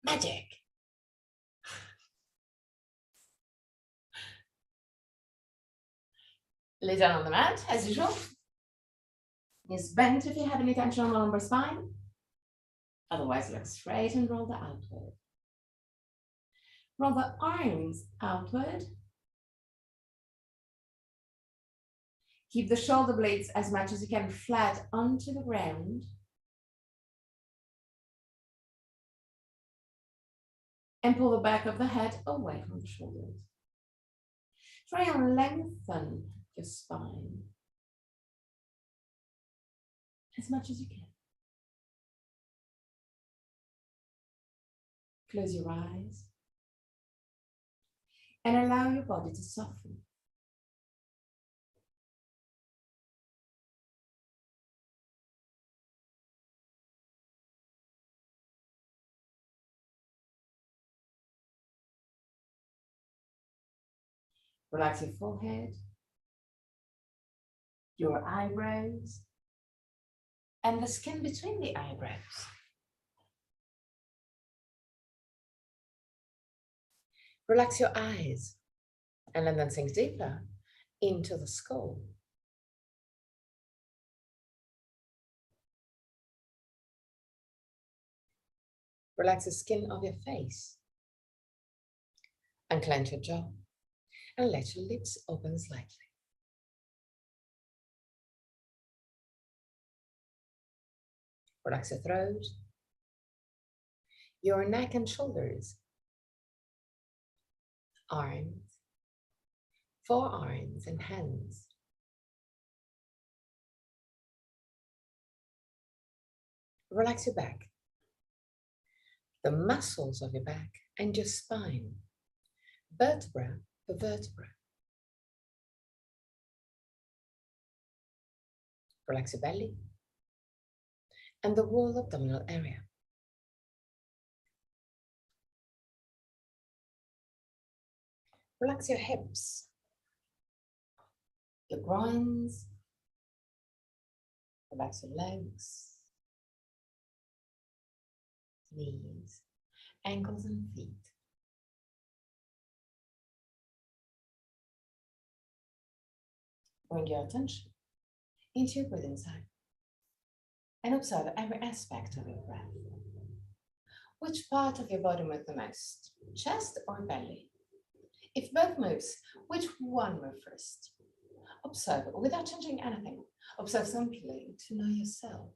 Magic. Lay down on the mat, as usual. Knees bent if you have any tension on the lumbar spine. Otherwise, look straight and roll the outward. Roll the arms outward. Keep the shoulder blades as much as you can flat onto the ground. And pull the back of the head away from the shoulders. Try and lengthen your spine as much as you can. Close your eyes and allow your body to soften. Relax your forehead, your eyebrows, and the skin between the eyebrows. Relax your eyes and let them sink deeper into the skull. Relax the skin of your face and clench your jaw and let your lips open slightly. Relax your throat, your neck and shoulders, arms, forearms and hands. Relax your back, the muscles of your back and your spine, vertebra per vertebra. Relax your belly and the whole abdominal area. Relax your hips, your groins, relax your legs, knees, ankles and feet. Bring your attention into your breathing cycle and observe every aspect of your breath. Which part of your body moves the most, chest or belly? If both moves, which one moves first? Observe without changing anything. Observe simply to know yourself.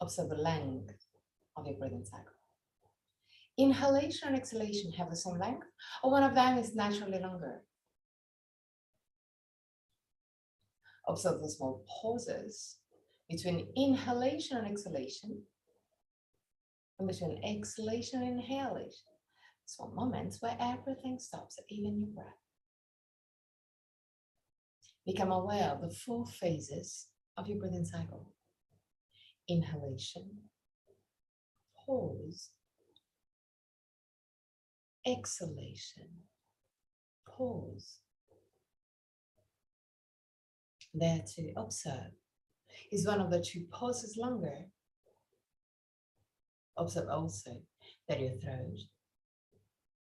Observe the length of your breathing cycle. Inhalation and exhalation have the same length, or one of them is naturally longer. Observe the small pauses between inhalation and exhalation, and between exhalation and inhalation. Small moments where everything stops, even your breath. Become aware of the 4 phases of your breathing cycle. Inhalation, pause, exhalation, pause. There to observe. Is one of the 2 pauses longer? Observe also that your throat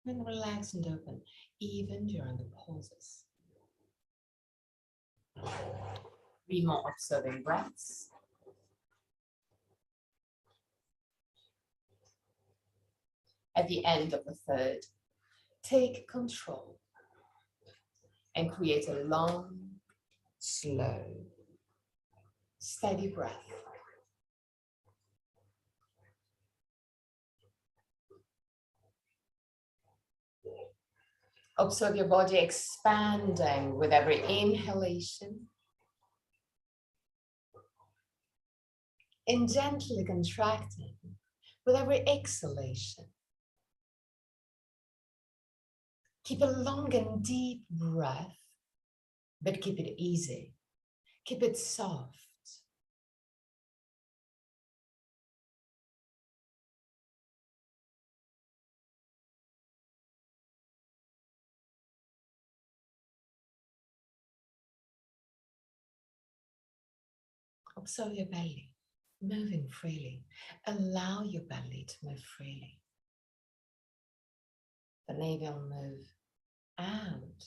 and relax and open even during the pauses. Be more observing breaths. At the end of the 3rd, take control and create a long, slow, steady breath. Observe your body expanding with every inhalation and gently contracting with every exhalation. Keep a long and deep breath, but keep it easy. Keep it soft. Observe your belly. moving freely. Allow your belly to move freely. The navel will move out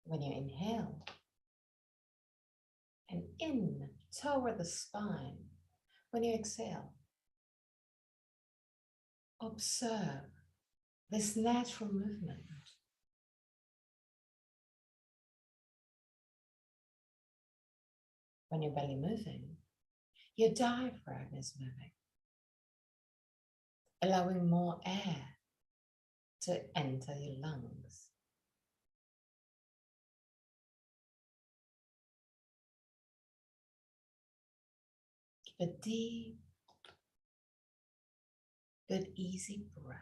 when you inhale and in toward the spine when you exhale. Observe this natural movement. When your belly moving, your diaphragm is moving, allowing more air to enter your lungs. Keep a deep, good, easy breath.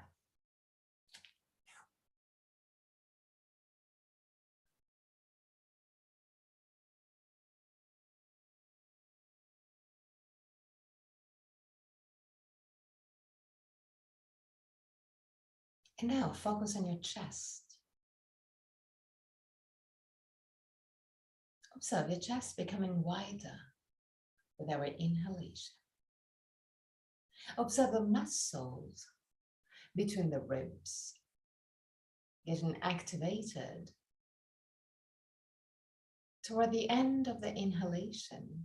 And now focus on your chest. Observe your chest becoming wider with every inhalation. Observe the muscles between the ribs getting activated toward the end of the inhalation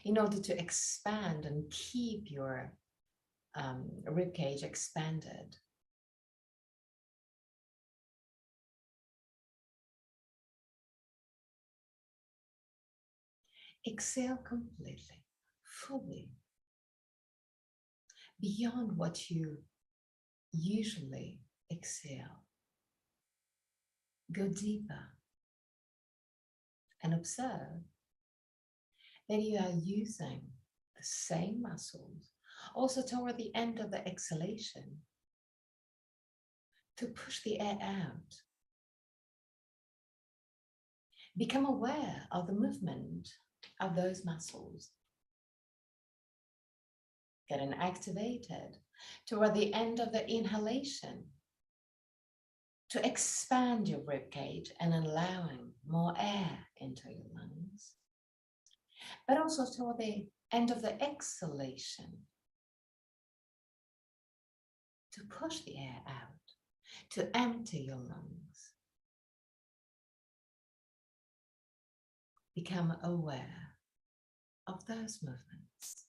in order to expand and keep your rib cage expanded. Exhale completely, fully, beyond what you usually exhale. Go deeper and observe that you are using the same muscles also toward the end of the exhalation to push the air out. Become aware of the movement of those muscles. Getting activated toward the end of the inhalation to expand your rib cage and allowing more air into your lungs, but also toward the end of the exhalation to push the air out, to empty your lungs. Become aware of those movements.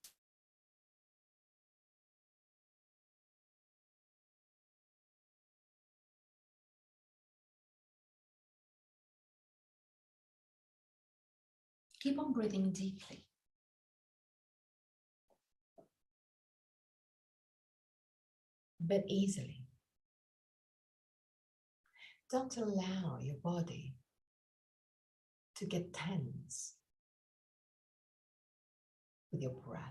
Keep on breathing deeply. But easily. Don't allow your body to get tense with your breath.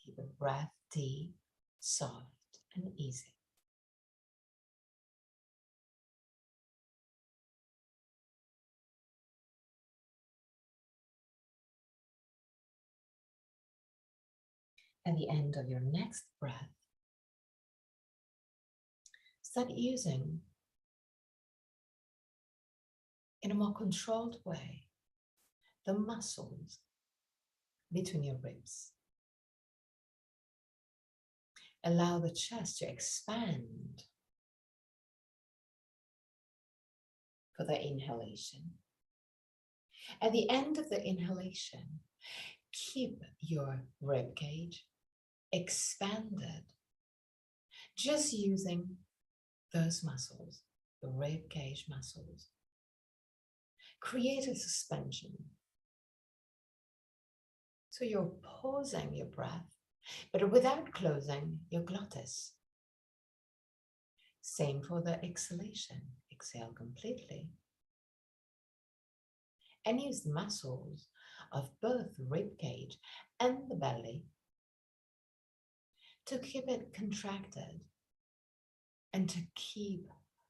Keep the breath deep, soft, and easy. At the end of your next breath, start using, in a more controlled way, the muscles between your ribs. Allow the chest to expand for the inhalation. At the end of the inhalation, keep your rib cage expanded, just using those muscles, the rib cage muscles. Create a suspension. So you're pausing your breath, but without closing your glottis. Same for the exhalation. Exhale completely. And use the muscles of both the rib cage and the belly to keep it contracted and to keep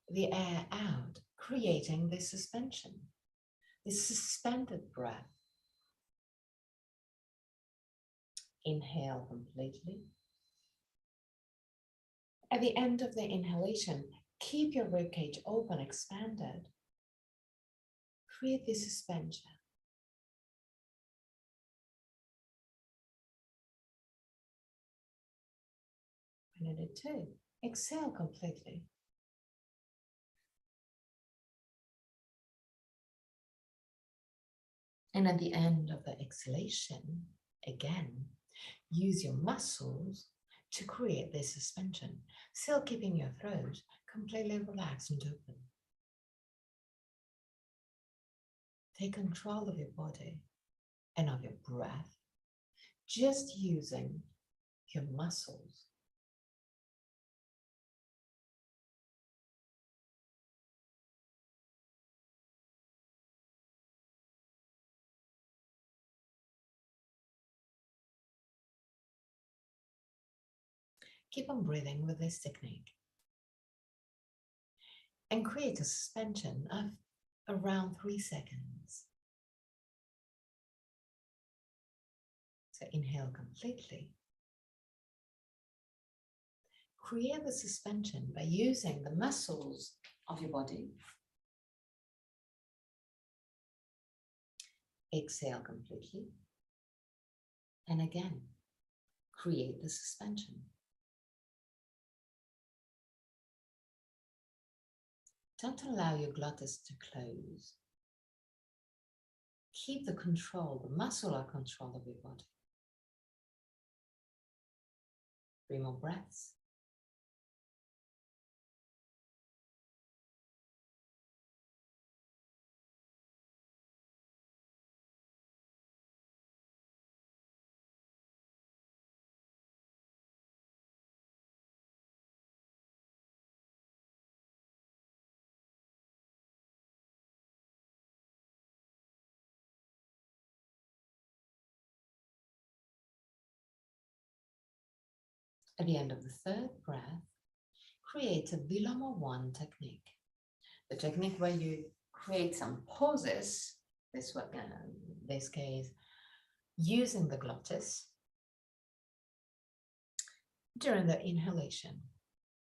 the air out, creating this suspension, this suspended breath. Inhale completely. At the end of the inhalation, Keep your ribcage open, expanded. Create this suspension. Another two. Exhale completely. And at the end of the exhalation, again, use your muscles to create this suspension, still keeping your throat completely relaxed and open. Take control of your body and of your breath, just using your muscles. Keep on breathing with this technique and create a suspension of around 3 seconds. So inhale completely. Create the suspension by using the muscles of your body. Exhale completely. And again, create the suspension. Don't allow your glottis to close. Keep the control, the muscular control of your body. 3 more breaths. At the end of the third breath, create a Viloma 1 technique. The technique where you create some pauses, this case, using the glottis during the inhalation.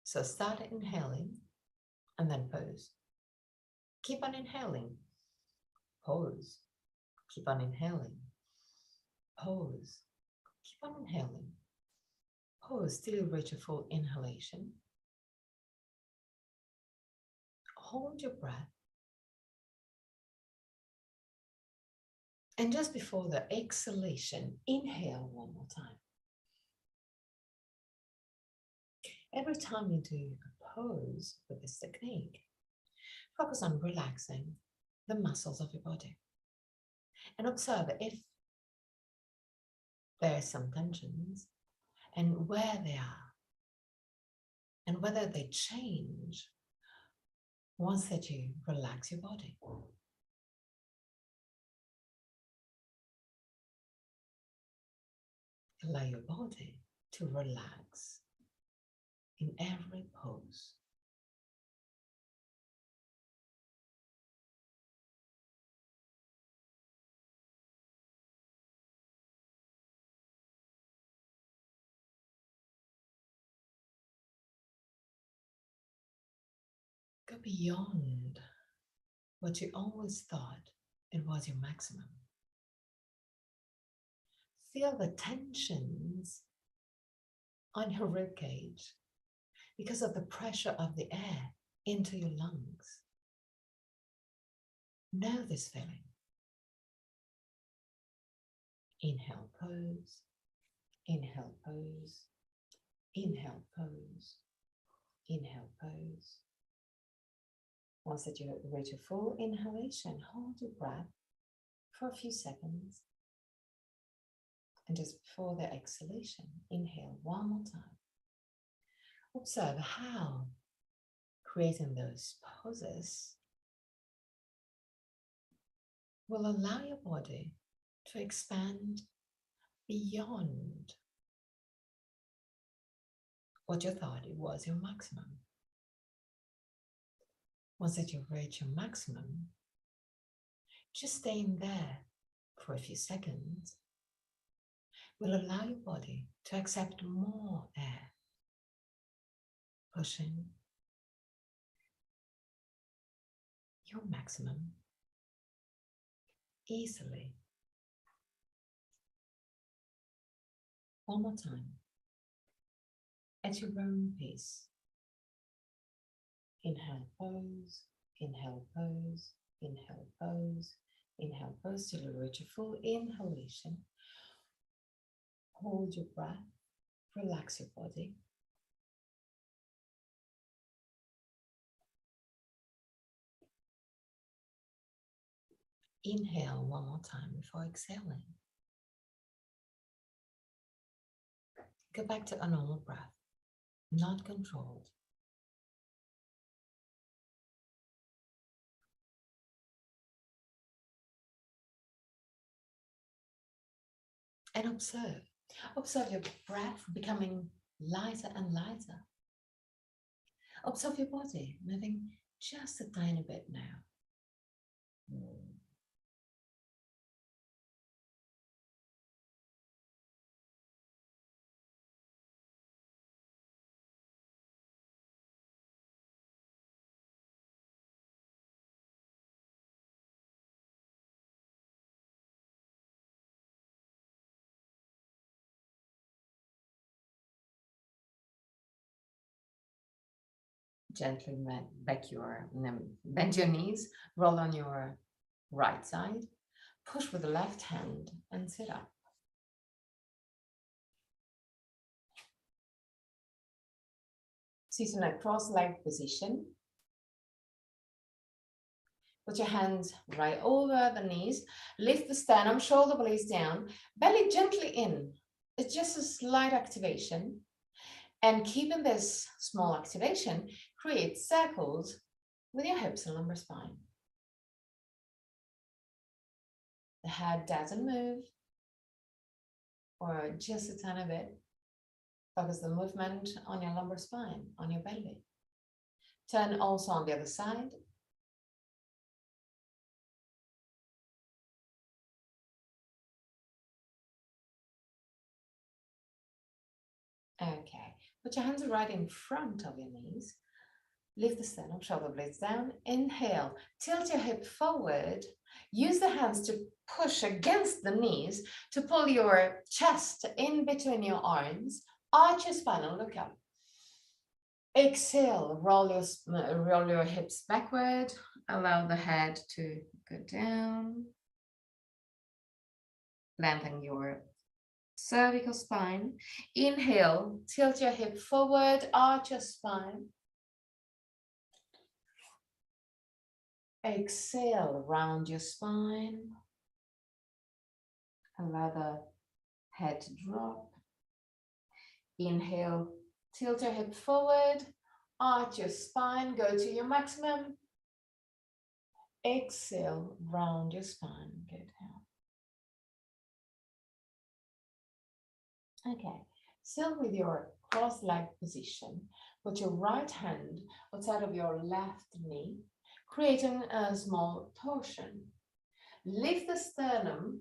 So start inhaling and then pause. Keep on inhaling, pause. Keep on inhaling, pause. Keep on inhaling, pause till you reach a full inhalation. Hold your breath. And just before the exhalation, inhale one more time. Every time you do a pause with this technique, focus on relaxing the muscles of your body. And observe if there are some tensions and where they are, and whether they change once that you relax your body. Allow your body to relax in every pose. Go beyond what you always thought it was your maximum. Feel the tensions on your ribcage because of the pressure of the air into your lungs. Know this feeling. Inhale, pose. Inhale, pose. Inhale, pose. Inhale, pose. Once that you reach a full inhalation, hold your breath for a few seconds. And just before the exhalation, inhale one more time. Observe how creating those poses will allow your body to expand beyond what you thought it was your maximum. Once that you've reached your maximum, just staying there for a few seconds will allow your body to accept more air, pushing your maximum easily. One more time, at your own pace. Inhale, pose, inhale, pose, inhale, pose, inhale, pose till you reach a full inhalation. Hold your breath, relax your body. Inhale one more time before exhaling. Go back to a normal breath, not controlled. And observe. Observe your breath becoming lighter and lighter. Observe your body moving just a tiny bit now. Gently bend your knees, roll on your right side, push with the left hand and sit up. Sit in a cross-legged position. Put your hands right over the knees, lift the sternum, shoulder blades down, belly gently in. It's just a slight activation. And keeping this small activation, create circles with your hips and lumbar spine. The head doesn't move, or just a tiny bit. Focus the movement on your lumbar spine, on your belly. Turn also on the other side. Okay, put your hands right in front of your knees. Lift the sternum, shoulder blades down. Inhale, tilt your hip forward. Use the hands to push against the knees to pull your chest in between your arms. Arch your spine and look up. Exhale, roll your hips backward. Allow the head to go down. Lengthen your cervical spine. Inhale, tilt your hip forward, arch your spine. Exhale, round your spine. Allow the head to drop. Inhale, tilt your hip forward, arch your spine, go to your maximum. Exhale, round your spine, go down. Okay, still with your cross-legged position, put your right hand outside of your left knee, creating a small torsion. Lift the sternum,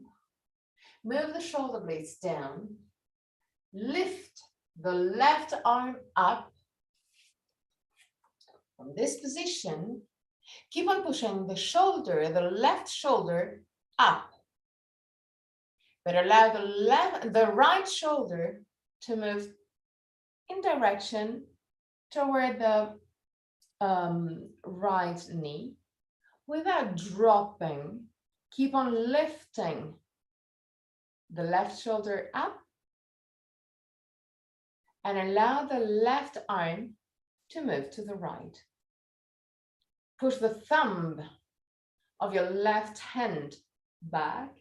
move the shoulder blades down, lift the left arm up. From this position, keep on pushing the left shoulder up, but allow the right shoulder to move in direction toward the right knee without dropping. Keep on lifting the left shoulder up and allow the left arm to move to the right. Push the thumb of your left hand back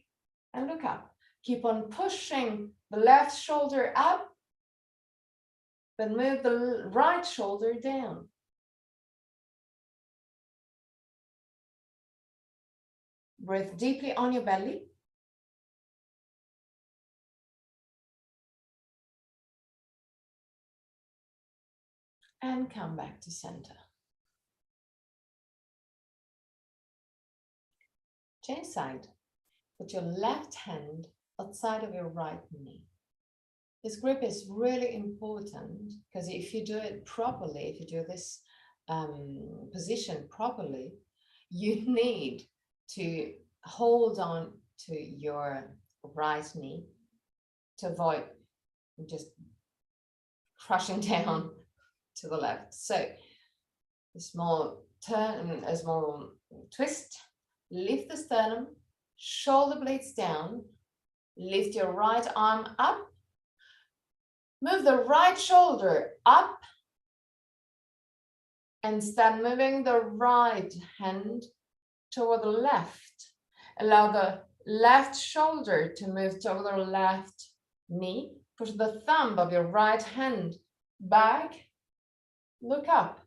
and look up. Keep on pushing the left shoulder up, but move the right shoulder down. Breathe deeply on your belly. And come back to center. Change side. Put your left hand outside of your right knee. This grip is really important because if you do it properly, if you do this position properly, You need to hold on to your right knee to avoid just crushing down to the left. So a small turn, a small twist, lift the sternum, shoulder blades down, lift your right arm up, move the right shoulder up, and start moving the right hand toward the left. Allow the left shoulder to move toward the left knee. Push the thumb of your right hand back. Look up.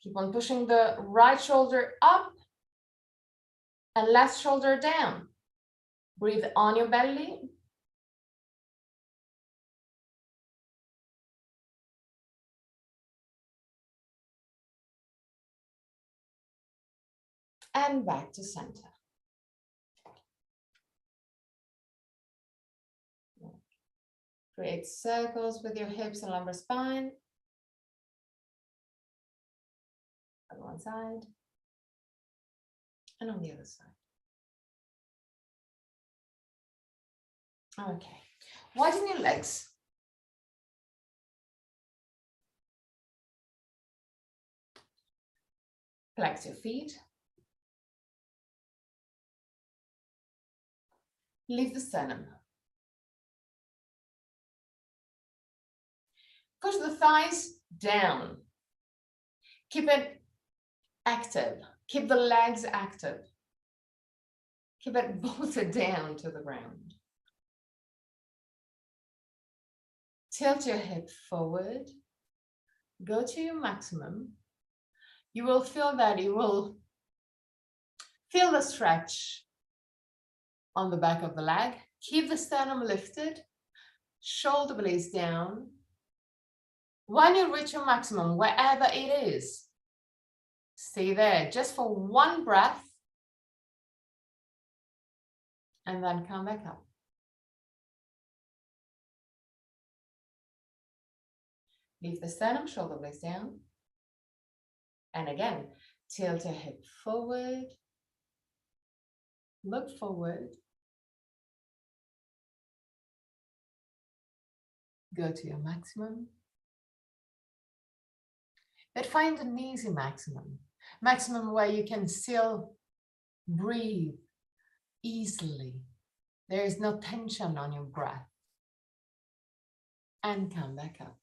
Keep on pushing the right shoulder up and left shoulder down. Breathe on your belly. And back to center. Create circles with your hips and lumbar spine. On one side and on the other side. Okay, widen your legs. Flex your feet. Lift the sternum. Push the thighs down. Keep it active. Keep the legs active. Keep it bolted down to the ground. Tilt your hip forward. Go to your maximum. You will feel that you will feel the stretch on the back of the leg. Keep the sternum lifted. Shoulder blades down. When you reach your maximum, wherever it is, stay there just for one breath and then come back up. Leave the sternum, shoulder blades down. And again, tilt your hip forward. Look forward. Go to your maximum. But find an easy maximum. Maximum where you can still breathe easily. There is no tension on your breath. And come back up.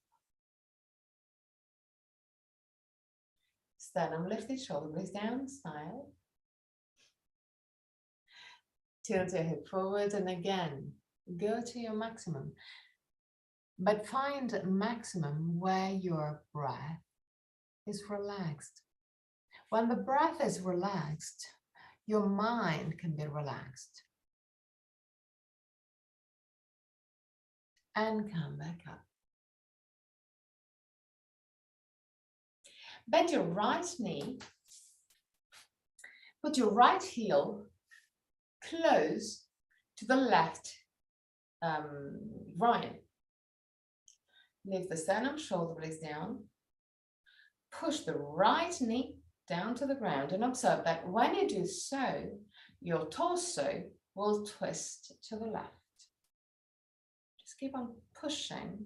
Sternum lifted, shoulder blades down, smile. Tilt your hip forward and again, go to your maximum. But find a maximum where your breath is relaxed. When the breath is relaxed, your mind can be relaxed. And come back up. Bend your right knee. Put your right heel close to the left groin. Lift the sternum, shoulder blades down. Push the right knee down to the ground and observe that when you do so, your torso will twist to the left. Just keep on pushing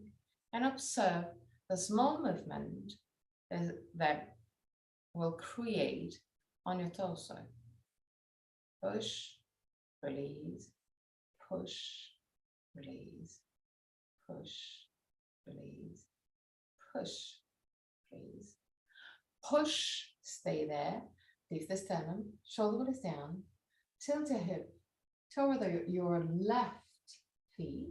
and observe the small movement that will create on your torso. Push, release, push, release, push, release, push, release. Push, stay there, lift the sternum, shoulder blades down, tilt your hip toward your left feet.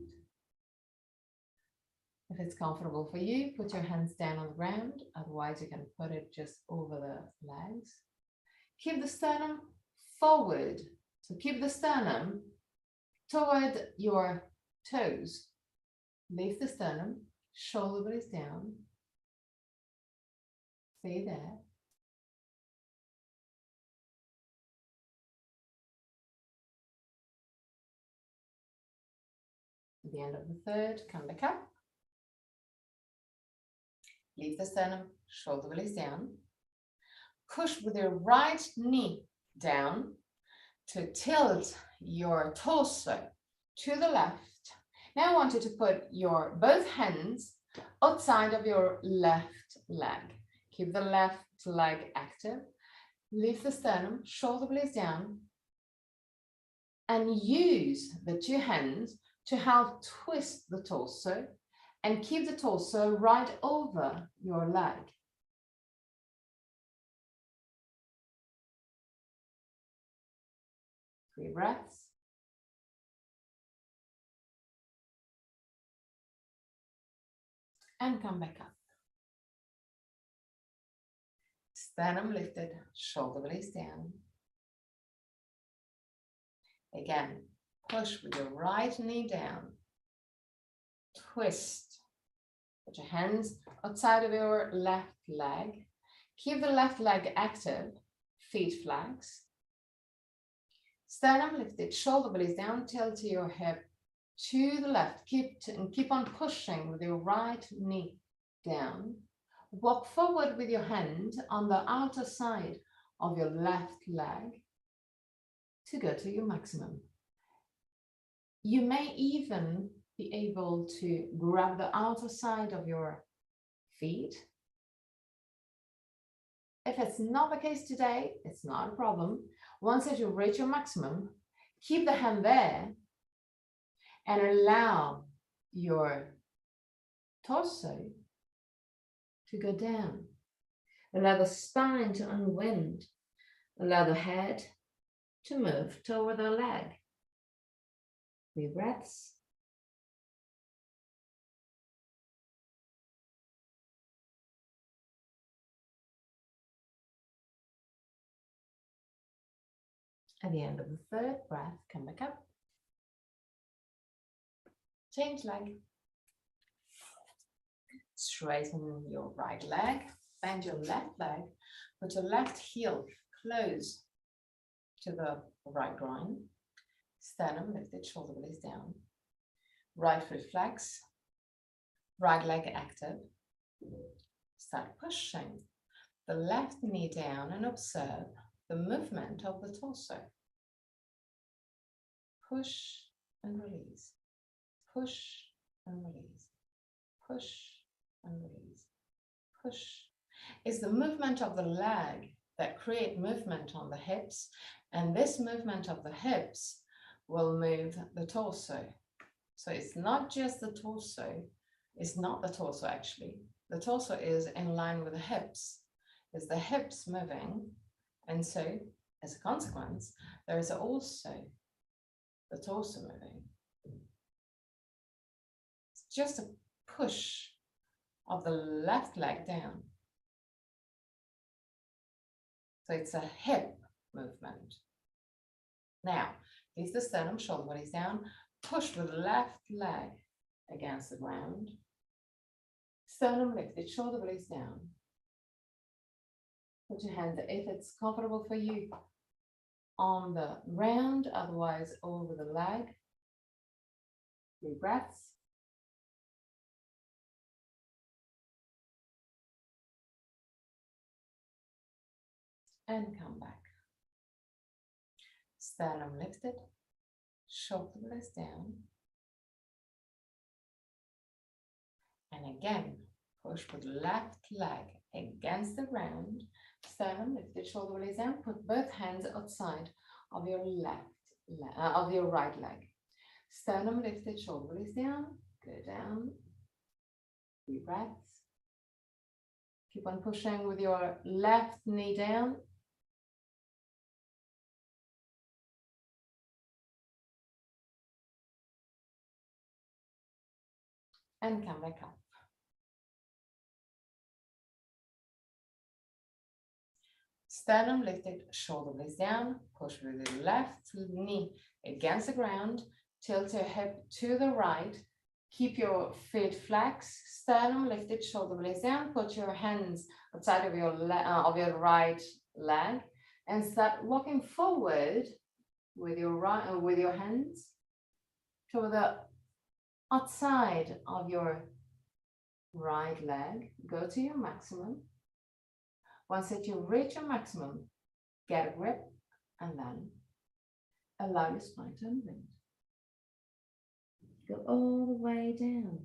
If it's comfortable for you, put your hands down on the ground, otherwise you can put it just over the legs. Keep the sternum forward, so keep the sternum toward your toes. Lift the sternum, shoulder blades down. Stay there. At the end of the third, come back up. Leave the sternum, shoulder blades down. Push with your right knee down to tilt your torso to the left. Now I want you to put your both hands outside of your left leg. Keep the left leg active. Lift the sternum, shoulder blades down, and use the two hands to help twist the torso and keep the torso right over your leg. 3 breaths. And come back up. Sternum lifted, shoulder blades down. Again, push with your right knee down. Twist. Put your hands outside of your left leg. Keep the left leg active, feet flex. Sternum lifted, shoulder blades down, tilt your hip to the left. Keep on pushing with your right knee down. Walk forward with your hand on the outer side of your left leg to go to your maximum. You may even be able to grab the outer side of your feet. If it's not the case today, it's not a problem. Once that you reach your maximum, keep the hand there and allow your torso to go down. Allow the spine to unwind. Allow the head to move toward the leg. 3 breaths. At the end of the 3rd breath, come back up. Change leg. Straighten your right leg. Bend your left leg. Put your left heel close to the right groin. Sternum lifted, shoulder blades down. Right foot flex. Right leg active. Start pushing the left knee down and observe the movement of the torso. Push and release. Push and release. Push and release. Push. It's the movement of the leg that create movement on the hips, and this movement of the hips will move the torso. So it's not just the torso, it's not the torso actually. The torso is in line with the hips. It's the hips moving, and so as a consequence, there is also the torso moving. It's just a push of the left leg down. So it's a hip movement. Now, lift the sternum, shoulder blades down, push with the left leg against the ground. Sternum lifted, shoulder blades down. Put your hands, if it's comfortable for you, on the ground, otherwise over the leg. 3 breaths. And come back. Sternum lifted, shoulder blades down. And again, push with left leg against the ground. Sternum lifted, shoulder blades down. Put both hands outside of your right leg. Sternum lifted, shoulder blades down. Go down. 3 breaths. Keep on pushing with your left knee down. And come back up. Sternum lifted, shoulder blades down. Push with the left knee against the ground. Tilt your hip to the right. Keep your feet flex. Sternum lifted, shoulder blades down. Put your hands outside of your right leg and start walking forward with your hands to the outside of your right leg. Go to your maximum. Once that you reach your maximum, get a grip and then allow your spine to unbend. Go all the way down.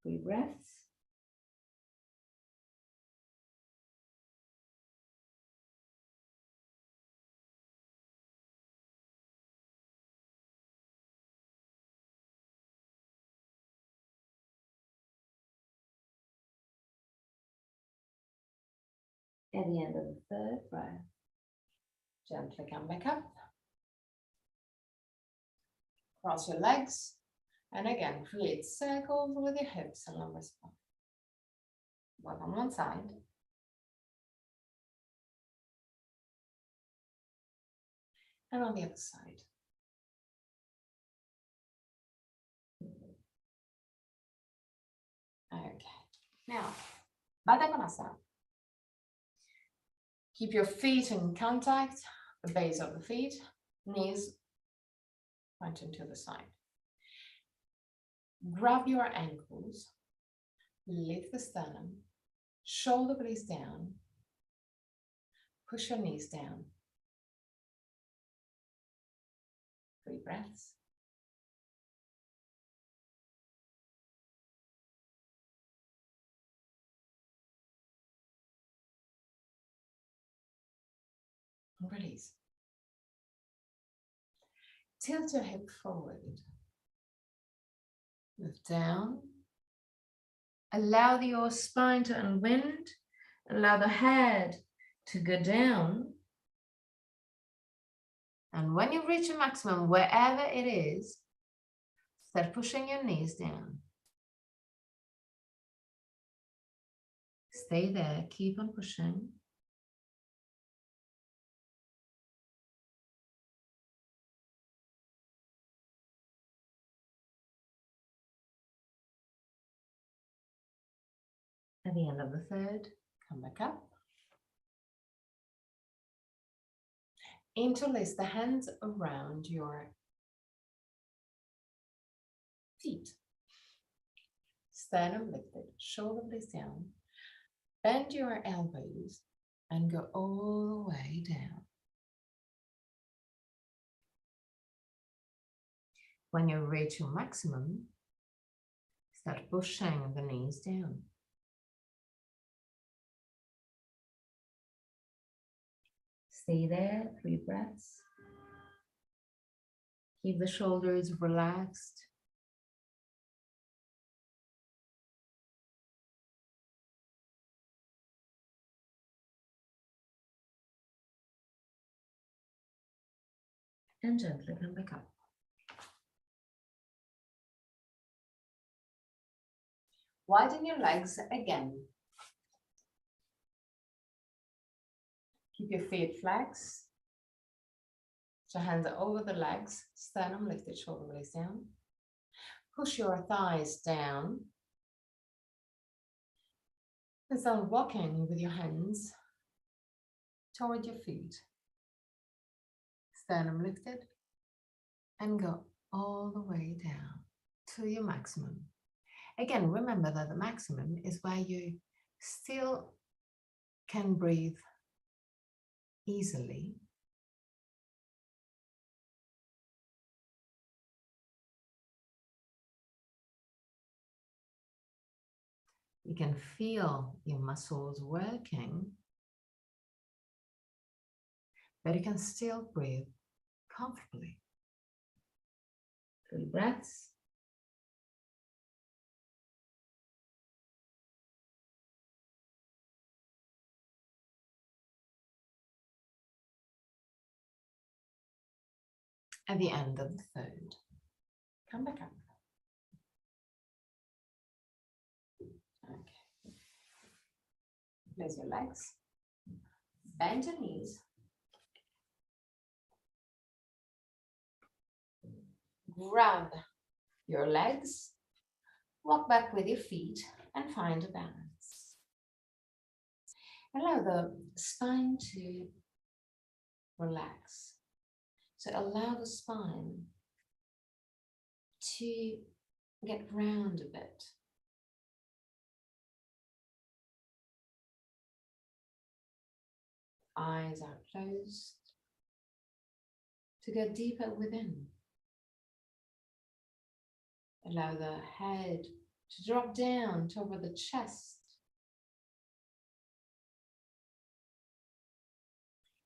3 breaths. At the end of the 3rd breath, gently come back up. Cross your legs. And again, create circles with your hips and lumbar spine. One on one side. And on the other side. Okay. Now, Baddha. Keep your feet in contact, the base of the feet, knees pointing to the side. Grab your ankles, lift the sternum, shoulder blades down, push your knees down. 3 breaths. Release. Tilt your hip forward. Lift down. Allow your spine to unwind. Allow the head to go down. And when you reach a maximum, wherever it is, start pushing your knees down. Stay there, keep on pushing. At the end of the 3rd, come back up. Interlace the hands around your feet. Sternum lifted, shoulder blades down. Bend your elbows and go all the way down. When you reach your maximum, start pushing the knees down. Stay there, 3 breaths. Keep the shoulders relaxed. And gently come back up. Widen your legs again. Keep your feet flexed. So hands are over the legs, sternum lifted, shoulder blades down. Push your thighs down. And start walking with your hands toward your feet. Sternum lifted. And go all the way down to your maximum. Again, remember that the maximum is where you still can breathe easily. You can feel your muscles working, but you can still breathe comfortably. 3 breaths. At the end of the 3rd, come back up. Okay. Place your legs, bend your knees. Grab your legs, walk back with your feet and find a balance. Allow the spine to relax. So allow the spine to get round a bit. Eyes are closed. To go deeper within. Allow the head to drop down toward the chest.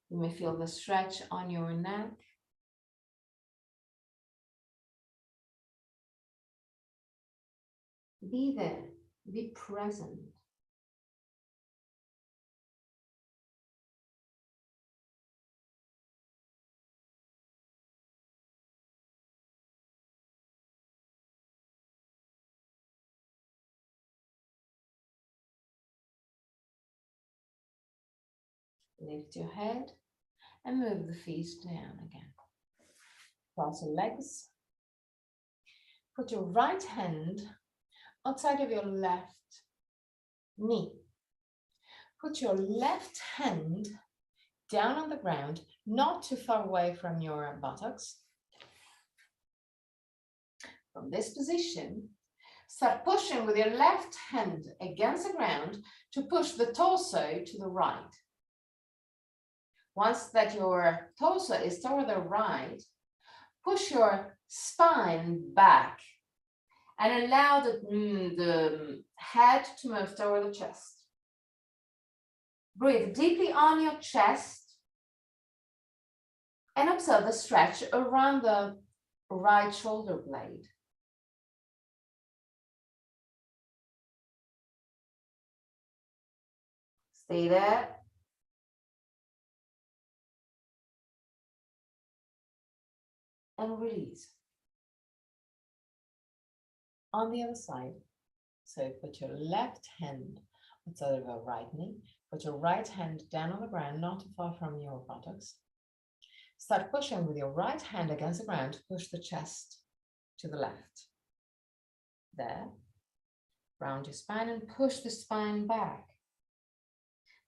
You may feel the stretch on your neck. Be there, be present. Lift your head and move the feet down again. Cross your legs. Put your right hand outside of your left knee. Put your left hand down on the ground, not too far away from your buttocks. From this position, start pushing with your left hand against the ground to push the torso to the right. Once that your torso is toward the right, push your spine back and allow the head to move toward the chest. Breathe deeply on your chest and observe the stretch around the right shoulder blade. Stay there. And release. On the other side, so put your left hand outside of your right knee, put your right hand down on the ground, not too far from your buttocks. Start pushing with your right hand against the ground to push the chest to the left. There. Round your spine and push the spine back.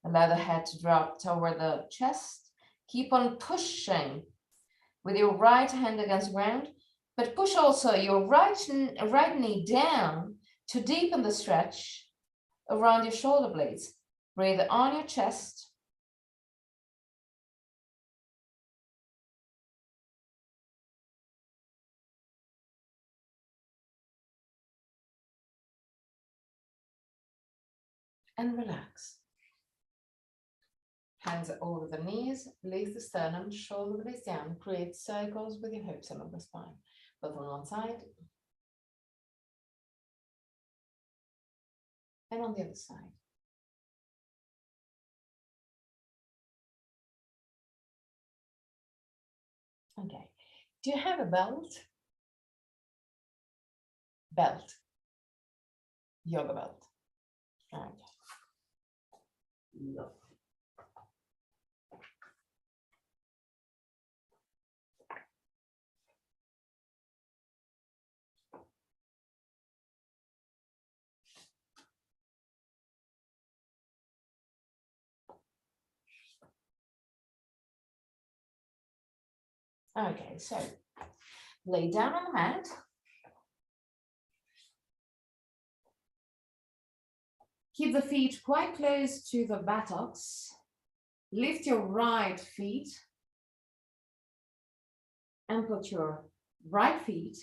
Allow the head to drop toward the chest. Keep on pushing with your right hand against the ground, but push also your right knee down to deepen the stretch around your shoulder blades. Breathe on your chest. And relax. Hands over the knees, release the sternum, shoulder blades down, create circles with your hips along the spine, both on one side and on the other side. Okay. Do you have a belt? Belt. Yoga belt. Okay. Look. Okay, so lay down on the mat. Keep the feet quite close to the buttocks. Lift your right feet and put your right feet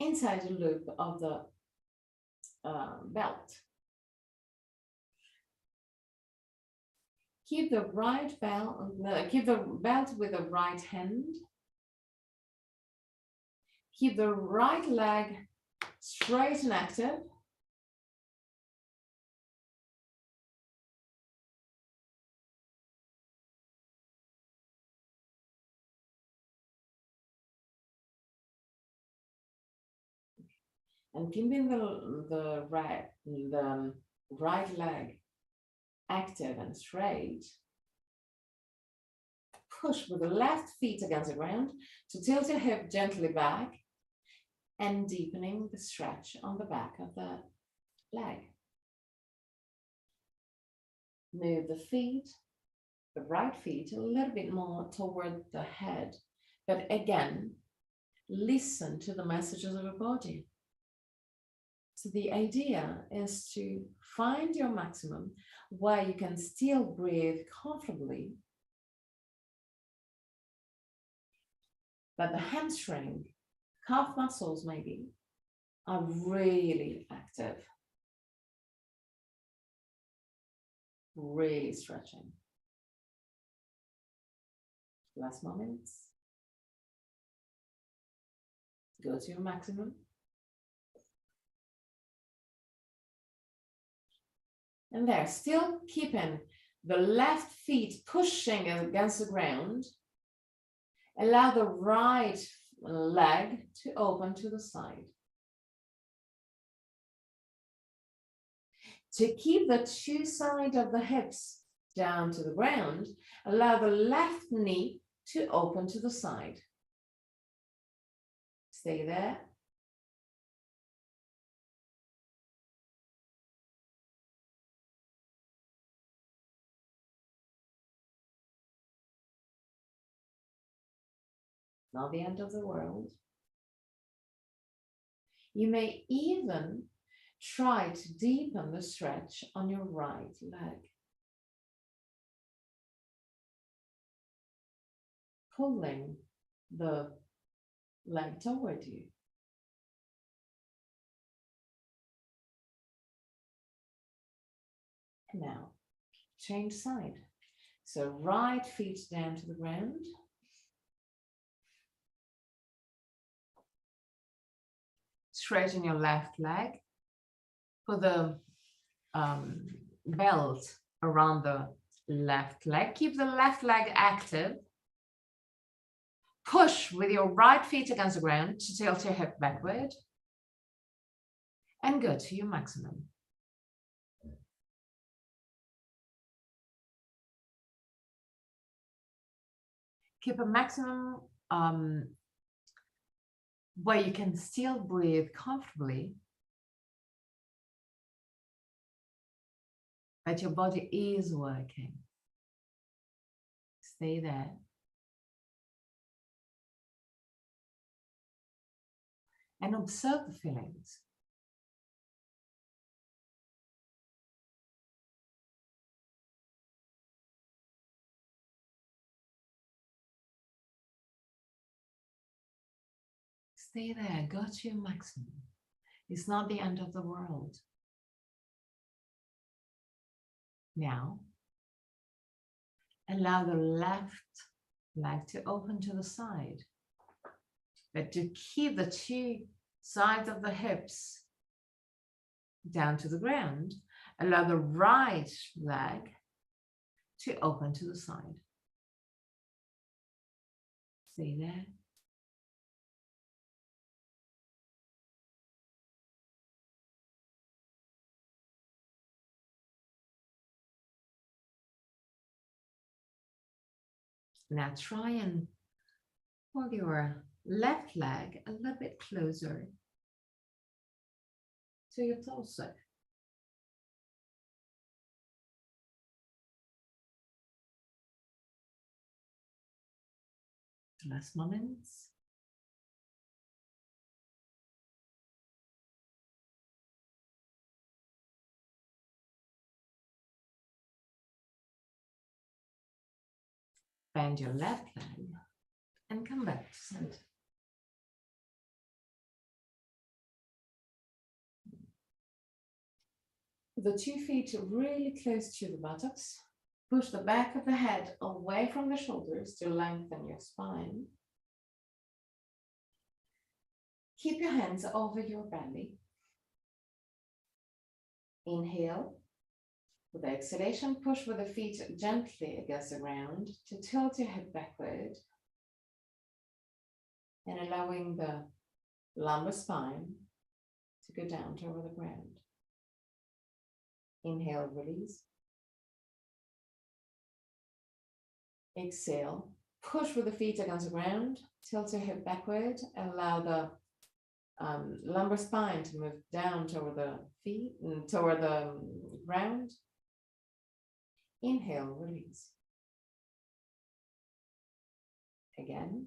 inside the loop of the belt. Keep the belt with the right hand. Keep the right leg straight and active. And keeping the right leg active and straight. Push with the left feet against the ground to tilt your hip gently back and deepening the stretch on the back of the leg. Move the feet, the right feet, a little bit more toward the head, but again, listen to the messages of your body. So the idea is to find your maximum where you can still breathe comfortably, but the hamstring, calf muscles maybe, are really active, really stretching. Last moments. Go to your maximum. And there, still keeping the left feet pushing against the ground. Allow the right leg to open to the side. To keep the two sides of the hips down to the ground, allow the left knee to open to the side. Stay there. Not the end of the world. You may even try to deepen the stretch on your right leg. Pulling the leg toward you. And now, change side. So right feet down to the ground. Straighten your left leg. Put the belt around the left leg. Keep the left leg active. Push with your right feet against the ground to tilt your hip backward. And go to your maximum. Keep a maximum where you can still breathe comfortably, but your body is working. Stay there. And observe the feelings. Stay there, go to your maximum. It's not the end of the world. Now, allow the left leg to open to the side, but to keep the two sides of the hips down to the ground, allow the right leg to open to the side. Stay there. Now try and pull your left leg a little bit closer to your torso. Last moments. Bend your left leg and come back to center. The 2 feet really close to the buttocks. Push the back of the head away from the shoulders to lengthen your spine. Keep your hands over your belly. Inhale. With the exhalation, push with the feet gently against the ground to tilt your head backward. And allowing the lumbar spine to go down toward the ground. Inhale, release. Exhale, push with the feet against the ground, tilt your hip backward, allow the lumbar spine to move down toward the feet, toward the ground. Inhale, release. Again,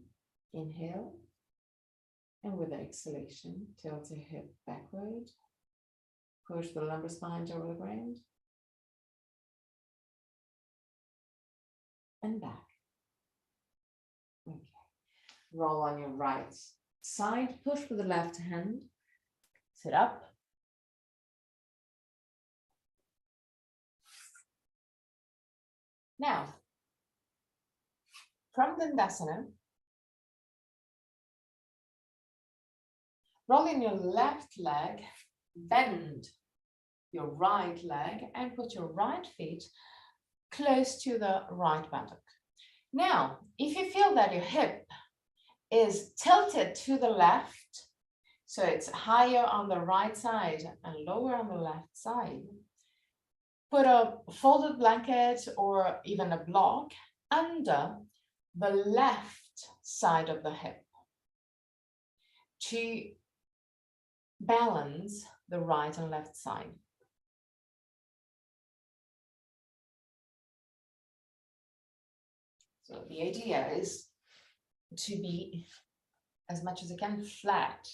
inhale, and with the exhalation, tilt your hip backward Push the lumbar spine over the ground. And back. Okay. Roll on your right side. Push with the left hand. Sit up. Now, from Dandasana, roll in your left leg, bend your right leg, and put your right feet close to the right buttock. Now, if you feel that your hip is tilted to the left, so it's higher on the right side and lower on the left side, put a folded blanket or even a block under the left side of the hip to balance the right and left side. So the idea is to be as much as you can flat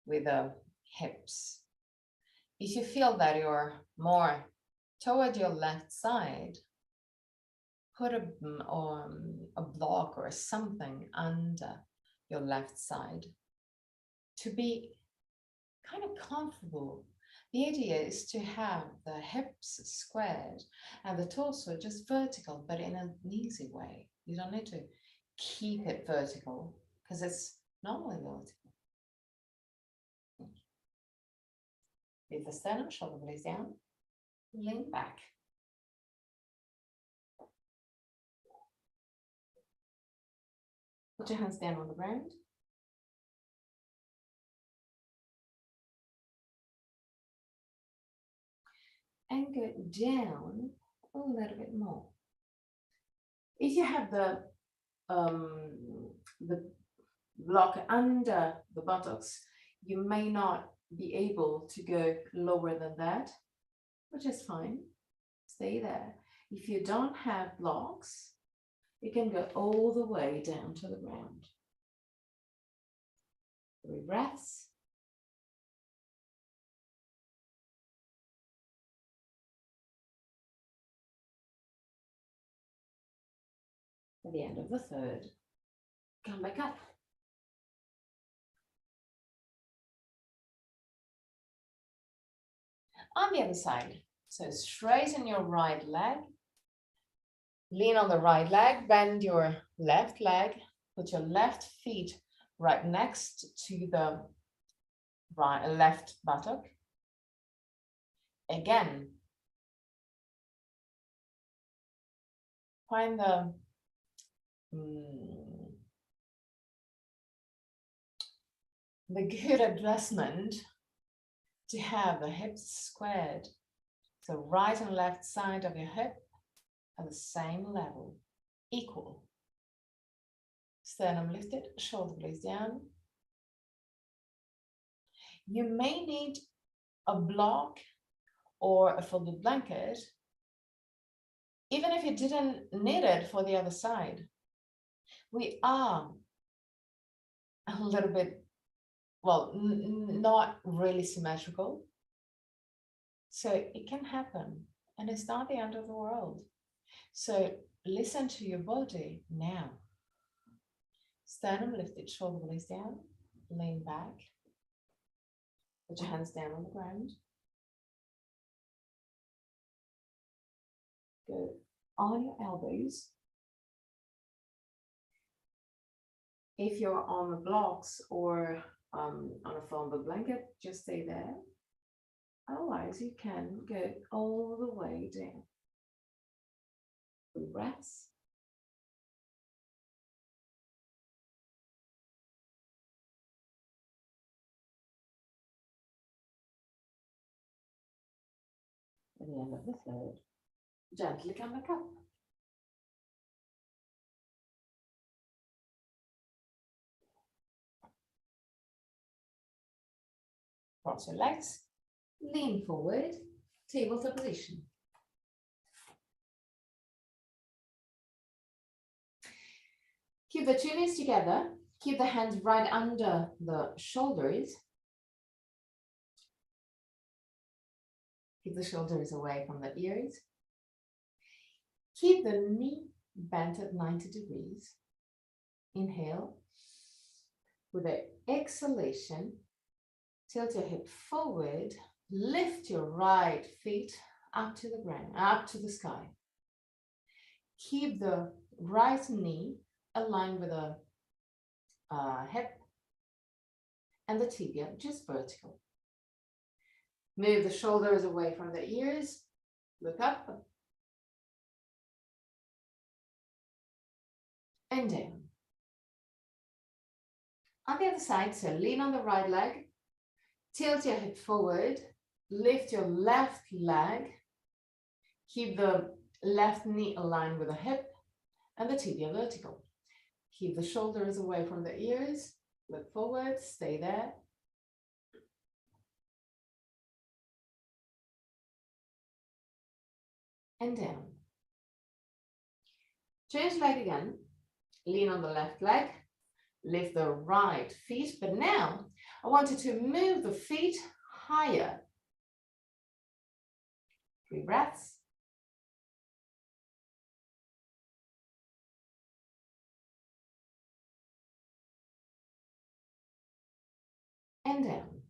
with the hips. If you feel that you're more toward your left side, put a block or something under your left side to be kind of comfortable. The idea is to have the hips squared and the torso just vertical, but in an easy way. You don't need to keep it vertical because it's normally vertical. Leave the sternum, shoulder blades down, lean back. Put your hands down on the ground. And go down a little bit more. If you have the block under the buttocks, you may not be able to go lower than that, which is fine. Stay there. If you don't have blocks, you can go all the way down to the ground. 3 breaths. At the end of the third, come back up. On the other side, so straighten your right leg, lean on the right leg, bend your left leg, put your left feet right next to the left buttock. Again, find the good adjustment to have the hips squared. So right and left side of your hip at the same level, equal. Sternum lifted, shoulder blades down. You may need a block or a folded blanket, even if you didn't need it for the other side. We are a little bit, well, not really symmetrical. So it can happen, and it's not the end of the world. So listen to your body now. Sternum lifted, shoulder blades down, lean back. Put your hands down on the ground. Go on your elbows. If you're on the blocks or on a folded blanket, just stay there. Otherwise, you can go all the way down. 3 breaths. At the end of the third, gently come back up. Cross your legs, lean forward, tabletop position. Keep the 2 knees together, keep the hands right under the shoulders. Keep the shoulders away from the ears. Keep the knee bent at 90 degrees. Inhale. With the exhalation, tilt your hip forward. Lift your right feet up to the ground, up to the sky. Keep the right knee aligned with the hip and the tibia just vertical. Move the shoulders away from the ears. Look up and down. On the other side, so lean on the right leg, tilt your hip forward, lift your left leg, keep the left knee aligned with the hip and the tibia vertical. Keep the shoulders away from the ears, look forward, stay there. And down. Change leg again, lean on the left leg, lift the right feet, but now I want you to move the feet higher. 3 breaths. And down.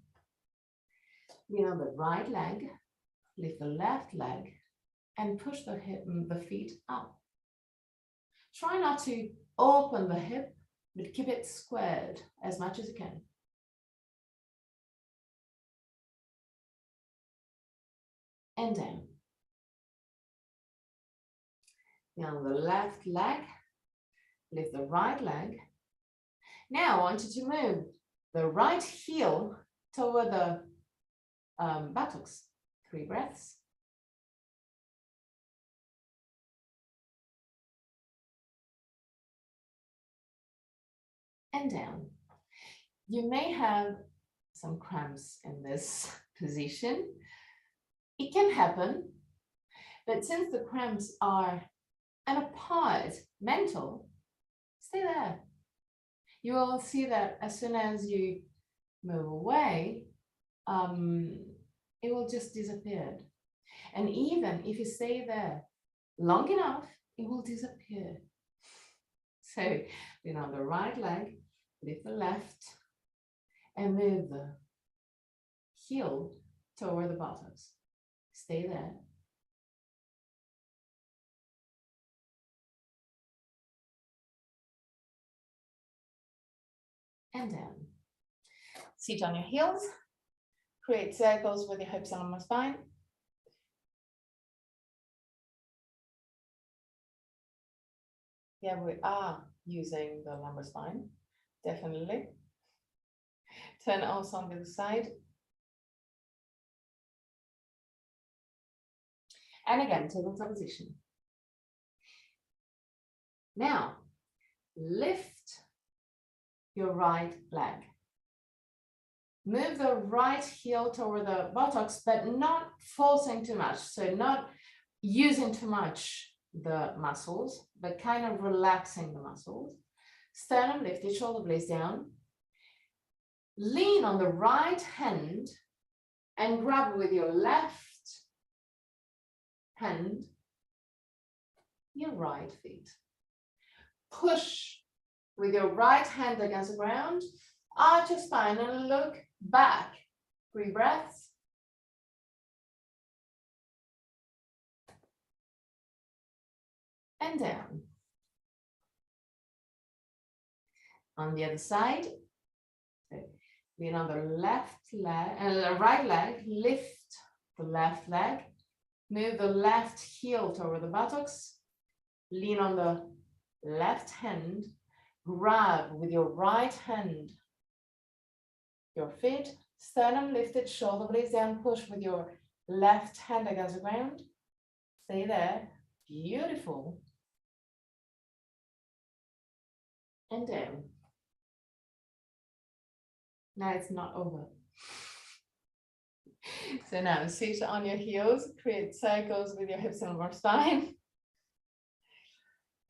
Lean on the right leg, lift the left leg, and push the feet up. Try not to open the hip, but keep it squared as much as you can. And down. Now on the left leg, lift the right leg. Now I want you to move the right heel toward the buttocks. 3 breaths. And down. You may have some cramps in this position. It can happen, but since the cramps are an apart mental, stay there. You will see that as soon as you move away, it will just disappear. And even if you stay there long enough, it will disappear. So, lean on the right leg, lift the left, and move the heel toward the buttocks. Stay there. And down. Sit on your heels. Create circles with your hips and lumbar spine. Yeah, we are using the lumbar spine, definitely. Turn also on the other side. And again, tabletop position. Now, lift your right leg. Move the right heel toward the buttocks, but not forcing too much. So not using too much the muscles, but kind of relaxing the muscles. Sternum lifted, shoulder blades down. Lean on the right hand and grab with your left hand your right feet. Push with your right hand against the ground. Arch your spine and look back. 3 breaths. And down. On the other side, lean on the left leg and the right leg, lift the left leg, move the left heel toward the buttocks, lean on the left hand, grab with your right hand your feet, sternum lifted, shoulder blades down, push with your left hand against the ground. Stay there. Beautiful. And down. Now it's not over. So now sit on your heels, create circles with your hips and lumbar spine.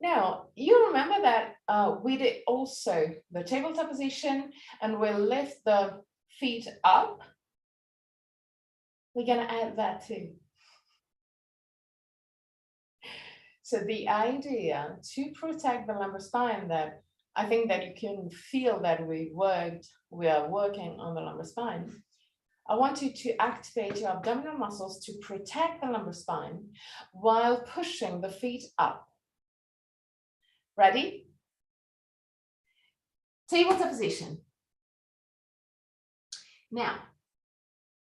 Now, you remember that we did also the tabletop position and we'll lift the feet up we're going to add that too. So the idea to protect the lumbar spine, that I think that you can feel that we are working on the lumbar spine. I want you to activate your abdominal muscles to protect the lumbar spine while pushing the feet up. Ready? Tabletop position. Now,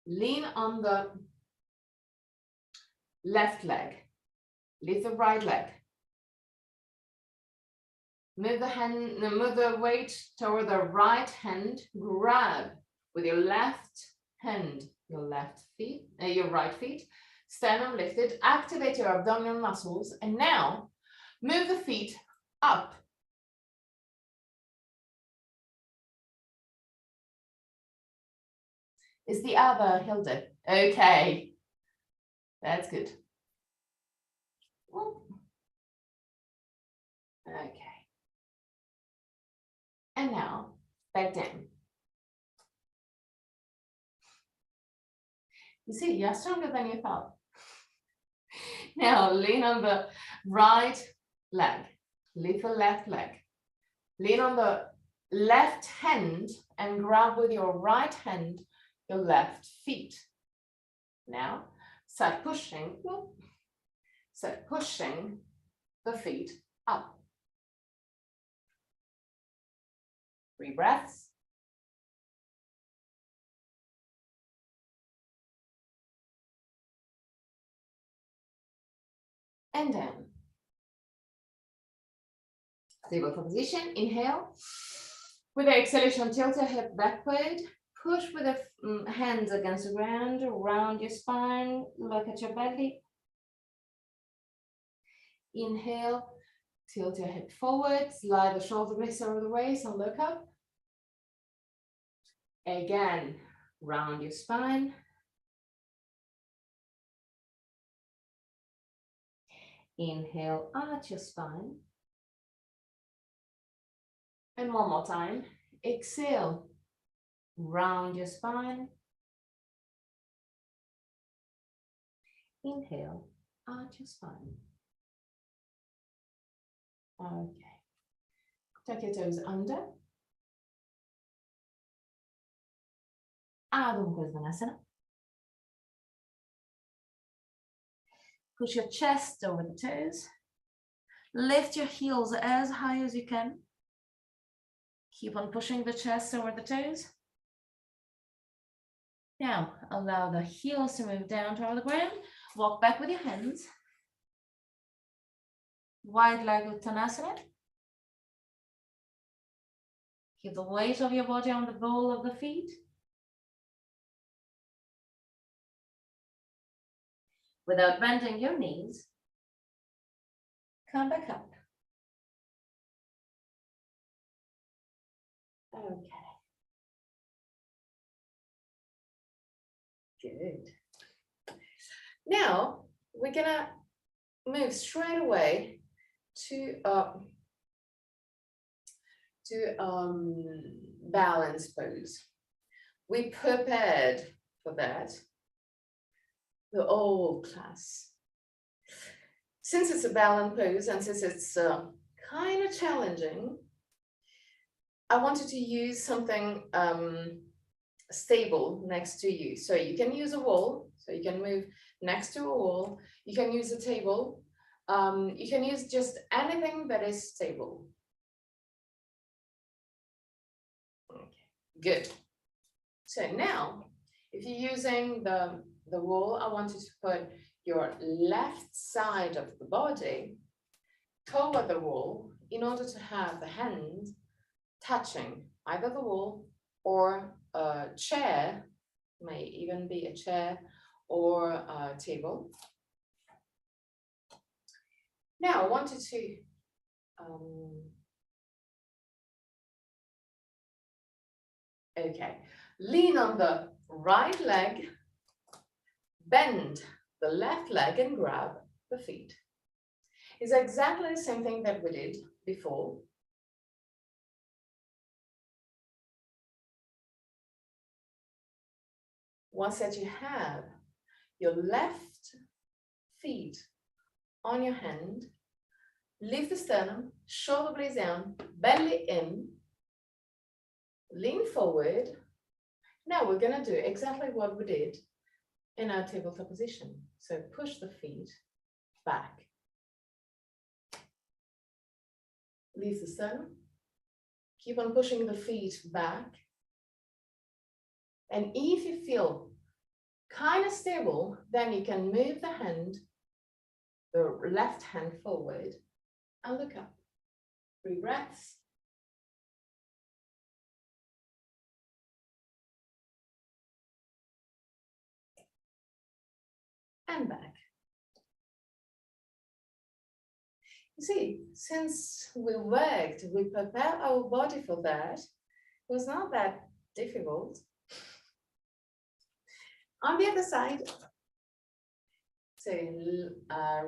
lean on the left leg. Lift the right leg. Move the weight toward the right hand. Grab with your left hand, your right feet. Sternum lifted. Activate your abdominal muscles. And now, move the feet up. Is the other Hilde? Okay. That's good. Okay. And now, back down. You see, you're stronger than you thought. Now, lean on the right leg. Lift the left leg. Lean on the left hand and grab with your right hand your left feet. Now, start pushing the feet up. 3 breaths. And down. Tabletop position. Inhale. With the exhalation, tilt your hip backward. Push with the hands against the ground, around your spine. Look at your belly. Inhale. Tilt your hip forward. Slide the shoulder blades over the waist and look up. Again, round your spine. Inhale, arch your spine. And one more time. Exhale, round your spine. Inhale, arch your spine. Okay. Tuck your toes under. Adho Mukha Svanasana. Push your chest over the toes. Lift your heels as high as you can. Keep on pushing the chest over the toes. Now, allow the heels to move down toward the ground. Walk back with your hands. Wide leg Uttanasana. Keep the weight of your body on the ball of the feet. Without bending your knees, come back up. Okay. Good. Now, we're gonna move straight away to balance pose. We prepared for that the whole class. Since it's a balance pose and since it's kind of challenging, I wanted to use something stable next to you. So you can use a wall, so you can move next to a wall. You can use a table. You can use just anything that is stable. Okay, good. So now, if you're using the wall, I want you to put your left side of the body toward the wall in order to have the hand touching either the wall or a chair, may even be a chair or a table. Now I want you to lean on the right leg, bend the left leg and grab the feet. It's exactly the same thing that we did before. Once that you have your left feet on your hand. Lift the sternum, shoulder blades down, belly in. Lean forward. Now we're going to do exactly what we did in our tabletop position. So push the feet back. Leave the sternum. Keep on pushing the feet back. And if you feel kind of stable, then you can move the hand, the left hand forward and look up. 3 breaths. And back. You see, since we worked, we prepared our body for that. It was not that difficult. On the other side, so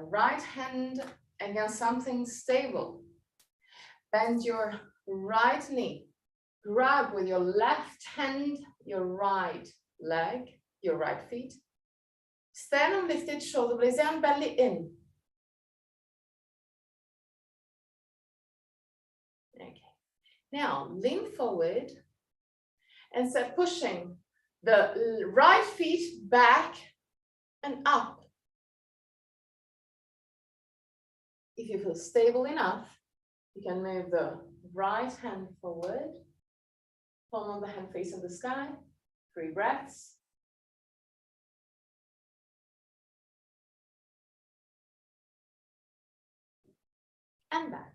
right hand against something stable. Bend your right knee. Grab with your left hand your right leg, your right feet. Sternum lifted, shoulder blades down, belly in. Okay. Now lean forward and start pushing the right feet back and up. If you feel stable enough, you can move the right hand forward. Palm of the hand facing the sky. 3 breaths. And back.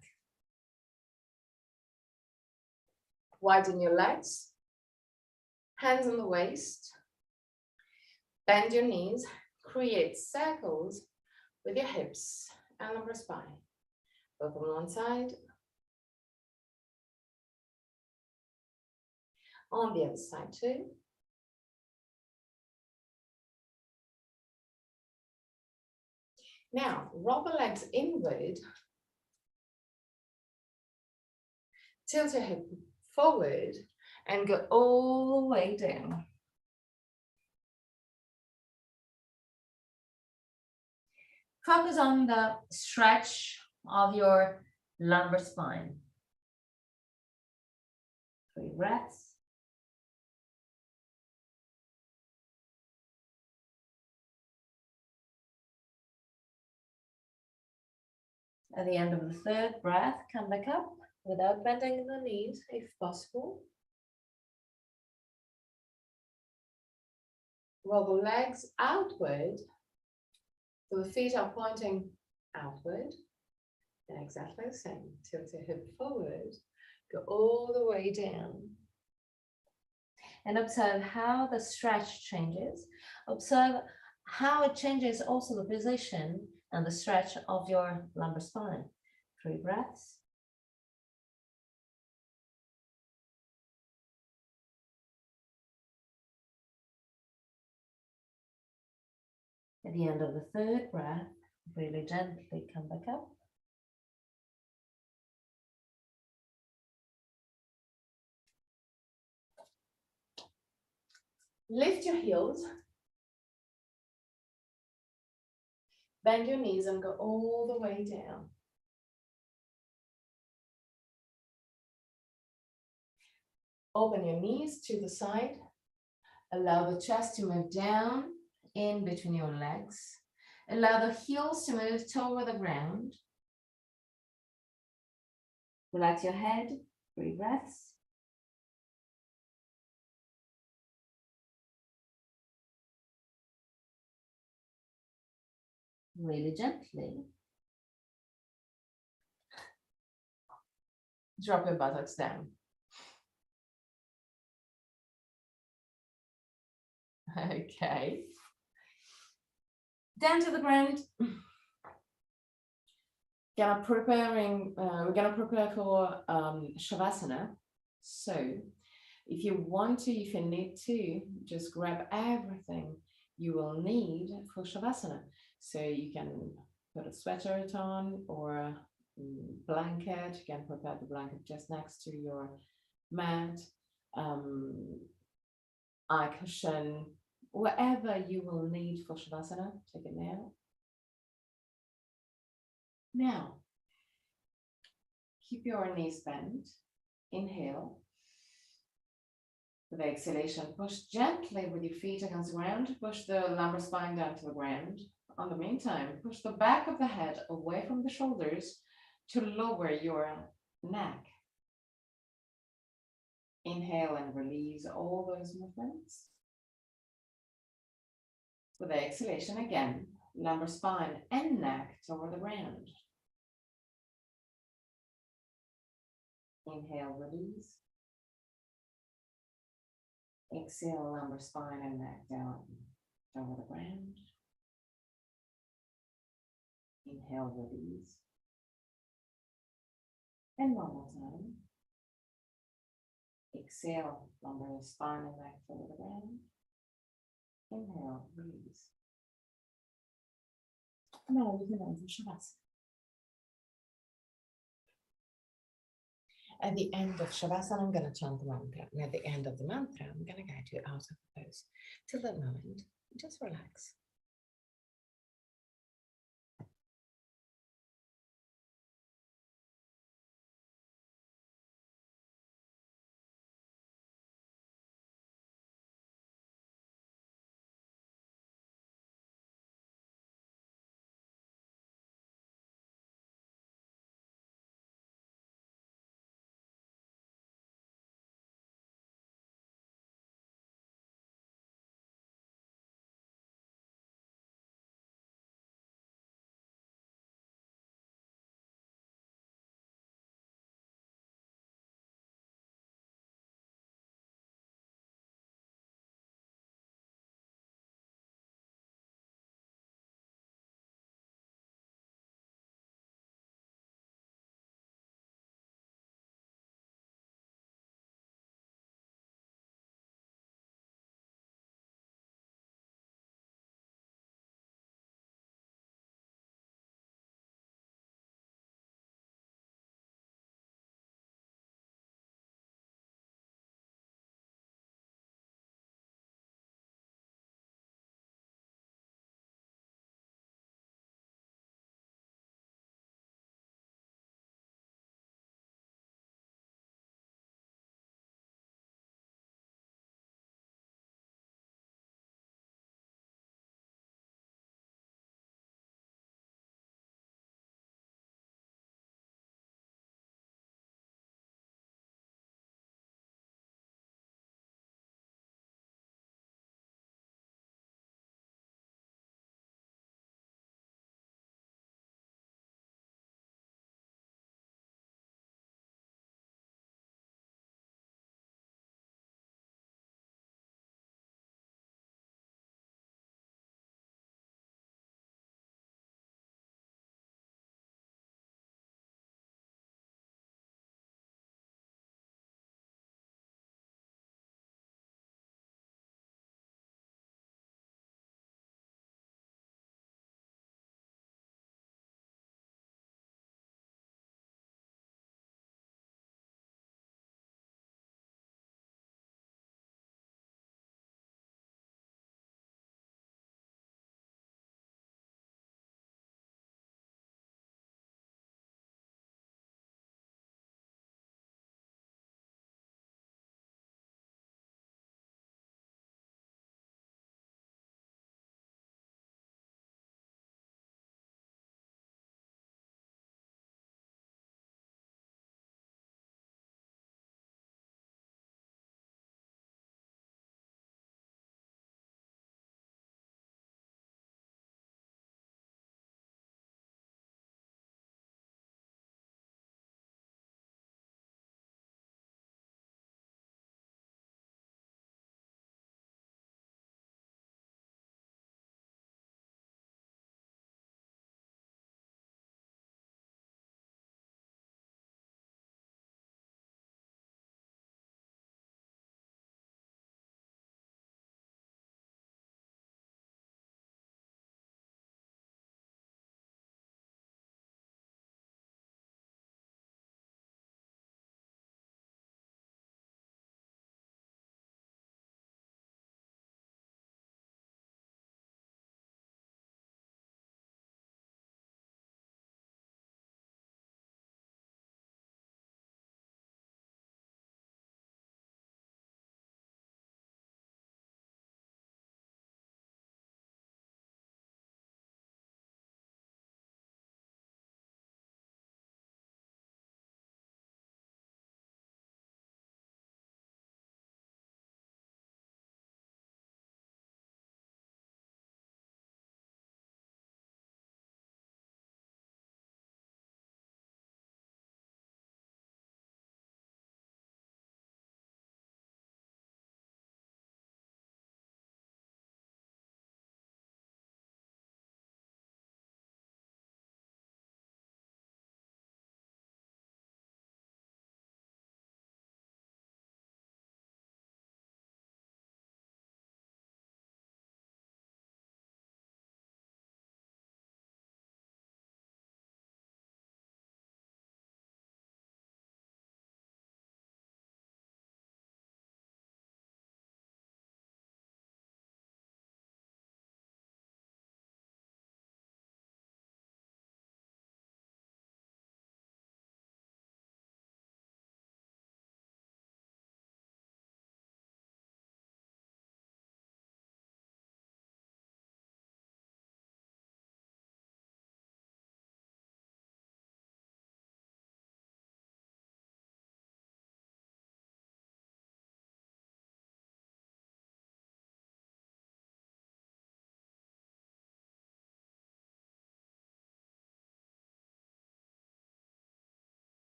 Widen your legs. Hands on the waist. Bend your knees. Create circles with your hips and lumbar spine. Both on one side. On the other side too. Now, roll the legs inward. Tilt your hip forward and go all the way down. Focus on the stretch of your lumbar spine. 3 breaths. At the end of the 3rd breath, come back up without bending the knees if possible. Roll the legs outward. So the feet are pointing outward. And exactly the same. Tilt your hip forward. Go all the way down. And observe how the stretch changes. Observe how it changes also the position and the stretch of your lumbar spine. 3 breaths. At the end of the 3rd breath, really gently come back up. Lift your heels. Bend your knees and go all the way down. Open your knees to the side. Allow the chest to move down in between your legs. Allow the heels to move toward the ground. Relax your head. 3 breaths. Really gently. Drop your buttocks down. Okay. Down to the ground. We're gonna prepare for Shavasana. So if you want to, if you need to, just grab everything you will need for Shavasana. So you can put a sweatshirt on or a blanket. You can prepare the blanket just next to your mat. Eye cushion, Whatever you will need for Shavasana, take it now. Now, keep your knees bent. Inhale. With exhalation, push gently with your feet against the ground. Push the lumbar spine down to the ground. On the meantime, push the back of the head away from the shoulders to lower your neck. Inhale and release all those movements. With the exhalation again, lumbar spine and neck toward the ground. Inhale, release. Exhale, lumbar spine and neck down over the ground. Inhale, release. And one more time. Exhale, lumbar spine and neck over the ground. Inhale, release. Now we can enter Shavasana. At the end of Shavasana, I'm going to chant the mantra. And at the end of the mantra, I'm going to guide you out of the pose. Till that moment, just relax.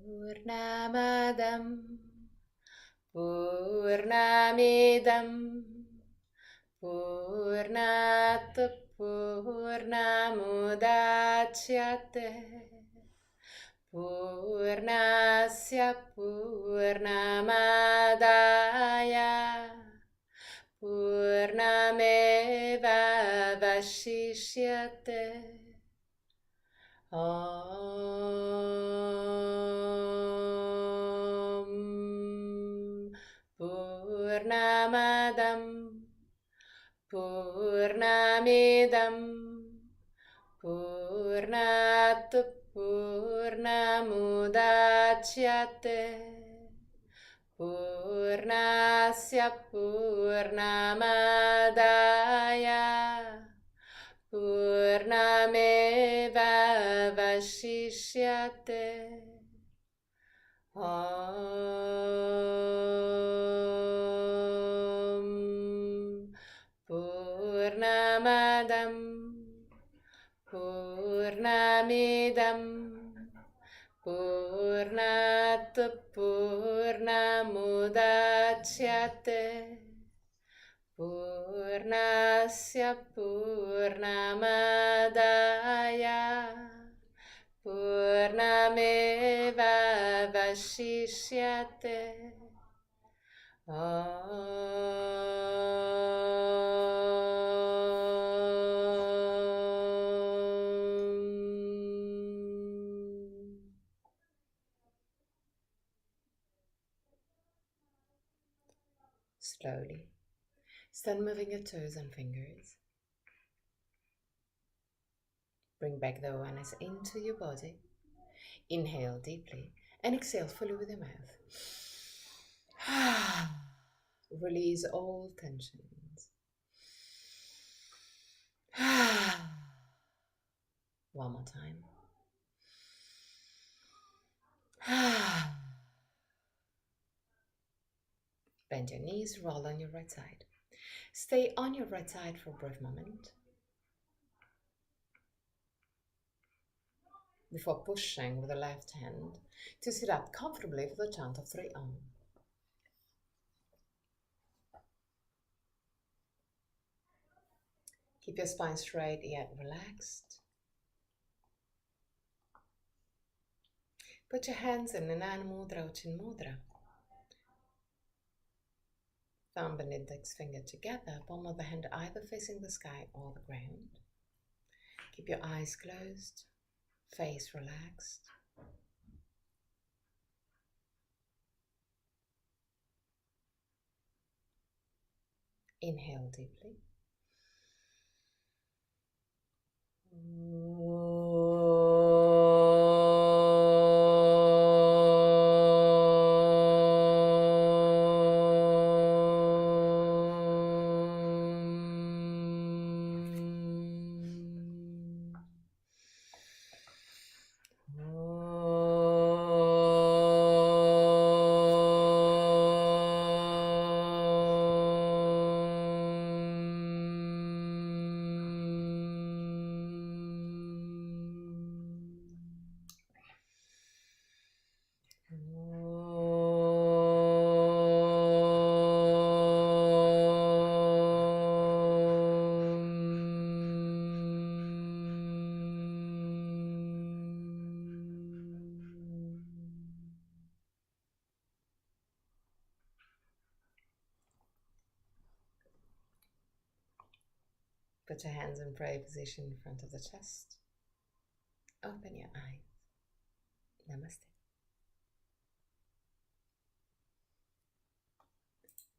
Purnamadam Purnamidam Purnat Purnamudachyate Purnasya Purnamadaya Purnameva Vashishyate Om Purnamadam Purnamidam Purnat Purnamudachyate Purnasya Purnamadaya Purnameva Vashishyate Om Purnamadam Purnamidam Purnat Purnamudachyate Purnasya Purnamadaya Purnameva Vashishyate Slowly, start moving your toes and fingers. Bring back the awareness into your body. Inhale deeply and exhale fully with your mouth. Release all tensions. One more time. Bend your knees, roll on your right side. Stay on your right side for a brief moment before pushing with the left hand to sit up comfortably for the count of 3 on. Keep your spine straight yet relaxed. Put your hands in Nana Mudra or Chin Mudra. Thumb and index finger together, palm of the hand either facing the sky or the ground. Keep your eyes closed, face relaxed. Inhale deeply. Put your hands in prayer position in front of the chest. Open your eyes. Namaste.